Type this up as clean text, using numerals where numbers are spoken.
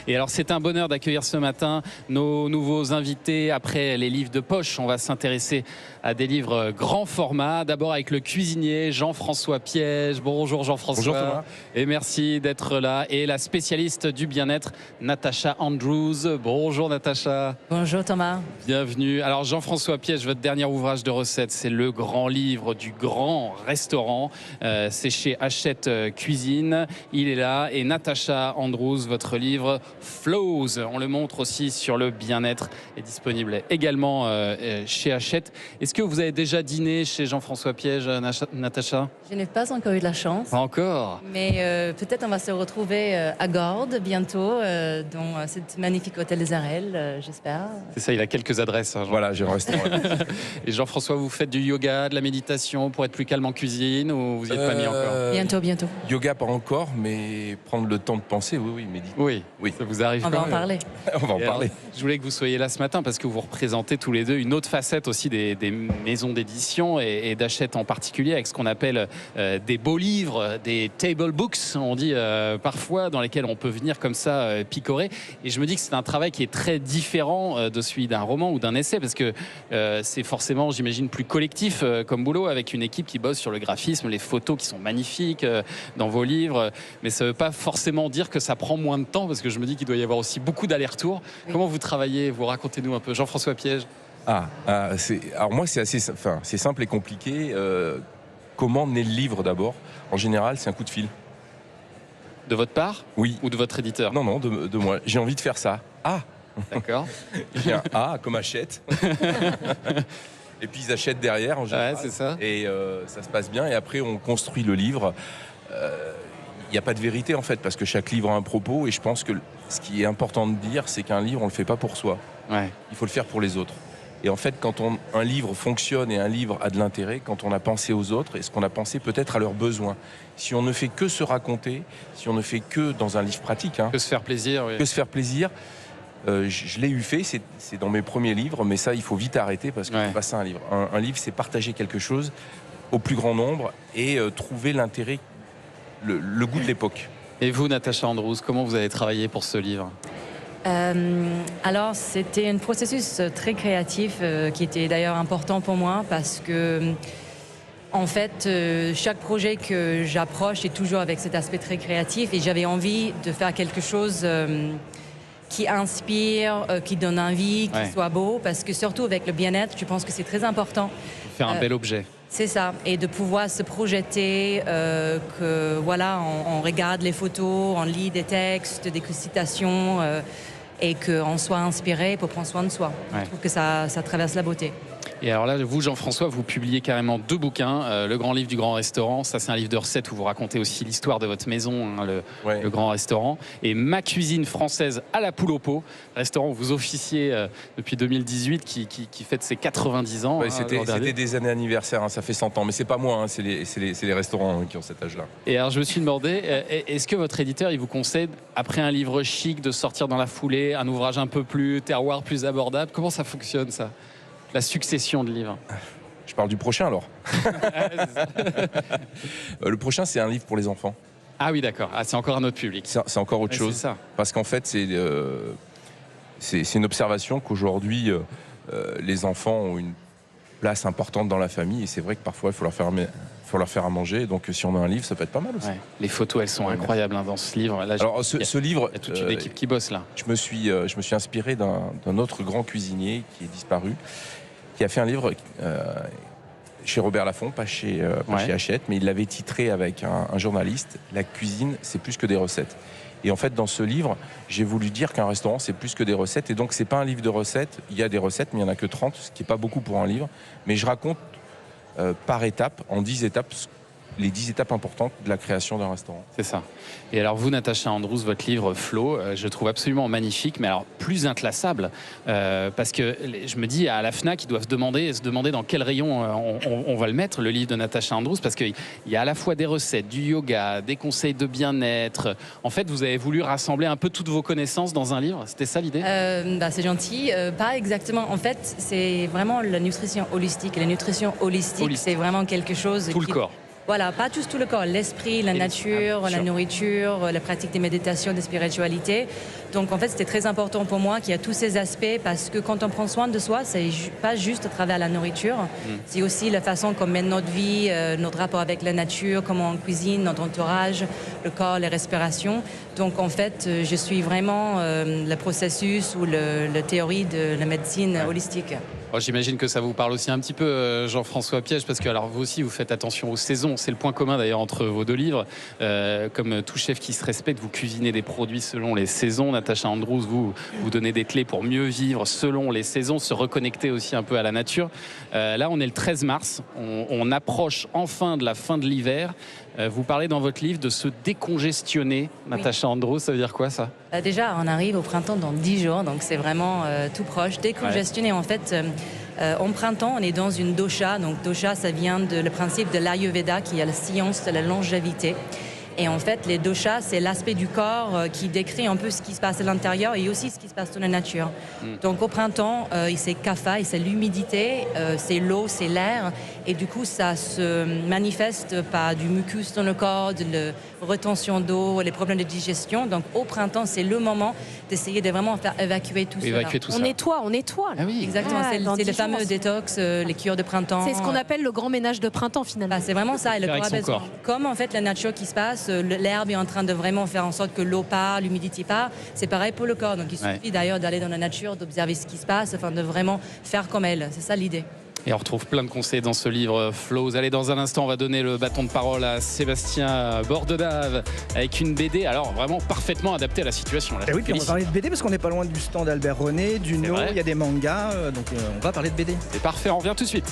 Et alors c'est un bonheur d'accueillir ce matin nos nouveaux invités. Après les livres de poche, on va s'intéresser à des livres grand format. D'abord avec le cuisinier Jean-François Piège. Bonjour Jean-François. Bonjour Thomas. Et merci d'être là. Et la spécialiste du bien-être, Natasha Andrews. Bonjour Natasha. Bonjour Thomas. Bienvenue. Alors Jean-François Piège, votre dernier ouvrage de recettes, c'est le grand livre du grand restaurant. C'est chez Hachette Cuisine. Il est là. Et Natasha Andrews, votre livre Flows, on le montre aussi sur le bien-être, est disponible également chez Hachette. Est-ce que vous avez déjà dîné chez Jean-François Piège, Natasha? Je n'ai pas encore eu de la chance. Pas encore. Mais peut-être on va se retrouver à Gordes bientôt, dans cet magnifique hôtel des Arelles, j'espère. C'est ça, il a quelques adresses. Hein, voilà, j'ai un restaurant. Et Jean-François, vous faites du yoga, de la méditation pour être plus calme en cuisine ou vous n'y êtes pas mis encore? Bientôt. Yoga pas encore, mais prendre le temps de penser, oui, méditer. Oui, ça vous arrive. On va en parler. On va en parler. Je voulais que vous soyez là ce matin parce que vous représentez tous les deux une autre facette aussi des maisons d'édition et d'Hachette en particulier, avec ce qu'on appelle des beaux livres, des table books, on dit parfois, dans lesquels on peut venir comme ça picorer. Et je me dis que c'est un travail qui est très différent de celui d'un roman ou d'un essai, parce que c'est forcément, j'imagine, plus collectif comme boulot, avec une équipe qui bosse sur le graphisme, les photos qui sont magnifiques dans vos livres. Mais ça ne veut pas forcément dire que ça prend moins de temps, parce que je me dis qu'il doit y avoir aussi beaucoup d'allers-retours. Oui. Comment vous travaillez? Vous racontez-nous un peu. Jean-François Piège. Alors moi, c'est c'est simple et compliqué. Comment naît le livre d'abord? En général, c'est un coup de fil. De votre part? Oui. Ou de votre éditeur? Non, de moi. J'ai envie de faire ça. D'accord. J'ai un A comme Hachette. Et puis ils achètent derrière en général. Ouais, c'est ça. Et ça se passe bien. Et après, on construit le livre. Il n'y a pas de vérité en fait, parce que chaque livre a un propos. Et je pense que ce qui est important de dire, c'est qu'un livre, on ne le fait pas pour soi. Ouais. Il faut le faire pour les autres. Et en fait, quand un livre fonctionne et un livre a de l'intérêt, quand on a pensé aux autres et ce qu'on a pensé peut-être à leurs besoins. Si on ne fait que se raconter, si on ne fait que dans un livre pratique, que se faire plaisir, oui. Que se faire plaisir. Je l'ai eu fait, c'est dans mes premiers livres, mais ça, il faut vite arrêter parce que c'est pas ça un livre. Un livre, c'est partager quelque chose au plus grand nombre et trouver l'intérêt, le goût de l'époque. Et vous, Natasha Andrews, comment vous avez travaillé pour ce livre? Alors, c'était un processus très créatif qui était d'ailleurs important pour moi parce que, en fait, chaque projet que j'approche est toujours avec cet aspect très créatif et j'avais envie de faire quelque chose qui inspire, qui donne envie, qui soit beau, parce que surtout avec le bien-être, je pense que c'est très important. Faire un bel objet. C'est ça, et de pouvoir se projeter, que voilà, on regarde les photos, on lit des textes, des citations, et qu'on soit inspiré pour prendre soin de soi. Je trouve que ça traverse la beauté. Et alors là, vous, Jean-François, vous publiez carrément 2 bouquins. Le grand livre du grand restaurant, ça c'est un livre de recettes où vous racontez aussi l'histoire de votre maison, hein, le grand restaurant. Et Ma cuisine française à la poule au pot, restaurant où vous officiez depuis 2018, qui fête ses 90 ans. Ouais, c'était des années anniversaires, hein, ça fait 100 ans. Mais c'est pas moi, hein, c'est les restaurants qui ont cet âge-là. Et alors je me suis demandé, est-ce que votre éditeur, il vous conseille, après un livre chic, de sortir dans la foulée un ouvrage un peu plus terroir, plus abordable? Comment ça fonctionne, ça? La succession de livres. Je parle du prochain alors. Le prochain, c'est un livre pour les enfants. Ah oui, d'accord. Ah, c'est encore un autre public. C'est encore autre chose. Ça. Parce qu'en fait, c'est une observation qu'aujourd'hui, les enfants ont une place importante dans la famille. Et c'est vrai que parfois, il faut leur faire à manger. Donc, si on a un livre, ça peut être pas mal aussi. Ouais. Les photos, elles sont incroyables dans ce livre. Là, alors, ce livre... Il y a toute une équipe qui bosse là. Je me suis inspiré d'un autre grand cuisinier qui est disparu, qui a fait un livre chez Robert Laffont, pas chez Hachette, mais il l'avait titré avec un journaliste, La cuisine, c'est plus que des recettes. Et en fait, dans ce livre, j'ai voulu dire qu'un restaurant, c'est plus que des recettes. Et donc, c'est pas un livre de recettes. Il y a des recettes, mais il n'y en a que 30, ce qui n'est pas beaucoup pour un livre. Mais je raconte par étapes, en 10 étapes, les 10 étapes importantes de la création d'un restaurant. C'est ça. Et alors vous, Natasha Andrews, votre livre Flow, je le trouve absolument magnifique, mais alors plus inclassable, parce que je me dis, à la FNAC, ils doivent se demander dans quel rayon on va le mettre, le livre de Natasha Andrews, parce qu'il y a à la fois des recettes, du yoga, des conseils de bien-être. En fait, vous avez voulu rassembler un peu toutes vos connaissances dans un livre. C'était ça l'idée? C'est gentil. Pas exactement. En fait, c'est vraiment la nutrition holistique. Et la nutrition holistique, c'est vraiment quelque chose Tout le corps. Voilà, pas tout le corps, l'esprit, la nature, la nourriture, la pratique des méditations, des spiritualités. Donc en fait, c'était très important pour moi qu'il y a tous ces aspects parce que quand on prend soin de soi, c'est pas juste à travers la nourriture, c'est aussi la façon qu'on mène notre vie, notre rapport avec la nature, comment on cuisine, notre entourage, le corps, les respirations. Donc en fait, je suis vraiment le processus ou la théorie de la médecine holistique. Oh, j'imagine que ça vous parle aussi un petit peu, Jean-François Piège, parce que alors vous aussi vous faites attention aux saisons. C'est le point commun d'ailleurs entre vos deux livres. Comme tout chef qui se respecte, vous cuisinez des produits selon les saisons. Natacha Andrews, vous donnez des clés pour mieux vivre selon les saisons, se reconnecter aussi un peu à la nature. Là, on est le 13 mars. On approche enfin de la fin de l'hiver. Vous parlez dans votre livre de se décongestionner. Natacha Andrews, ça veut dire quoi ça ? Déjà, on arrive au printemps dans 10 jours, donc c'est vraiment tout proche. Décongestionner, en fait, en printemps, on est dans une dosha. Donc dosha, ça vient le principe de l'Ayurveda, qui est la science de la longévité. Et en fait, les doshas, c'est l'aspect du corps qui décrit un peu ce qui se passe à l'intérieur et aussi ce qui se passe dans la nature. Donc au printemps, c'est kapha, et c'est l'humidité, c'est l'eau, c'est l'air. Et du coup, ça se manifeste par du mucus dans le corps, de la retention d'eau, les problèmes de digestion. Donc au printemps, c'est le moment d'essayer de vraiment faire évacuer tout ça. On nettoie. Ah oui. Exactement, c'est le fameux détox, les cures de printemps. C'est ce qu'on appelle le grand ménage de printemps finalement. C'est vraiment ça, et le corps a besoin. Comme en fait la nature qui se passe, l'herbe est en train de vraiment faire en sorte que l'eau part, l'humidité part. C'est pareil pour le corps. Donc il suffit d'ailleurs d'aller dans la nature, d'observer ce qui se passe, afin de vraiment faire comme elle. C'est ça l'idée. Et on retrouve plein de conseils dans ce livre Flows. Allez, dans un instant, on va donner le bâton de parole à Sébastien Bordenave avec une BD, alors vraiment parfaitement adaptée à la situation. Là, oui, puis on va parler de BD parce qu'on n'est pas loin du stand d'Albert René, du No, il y a des mangas, donc on va parler de BD. C'est parfait, on revient tout de suite.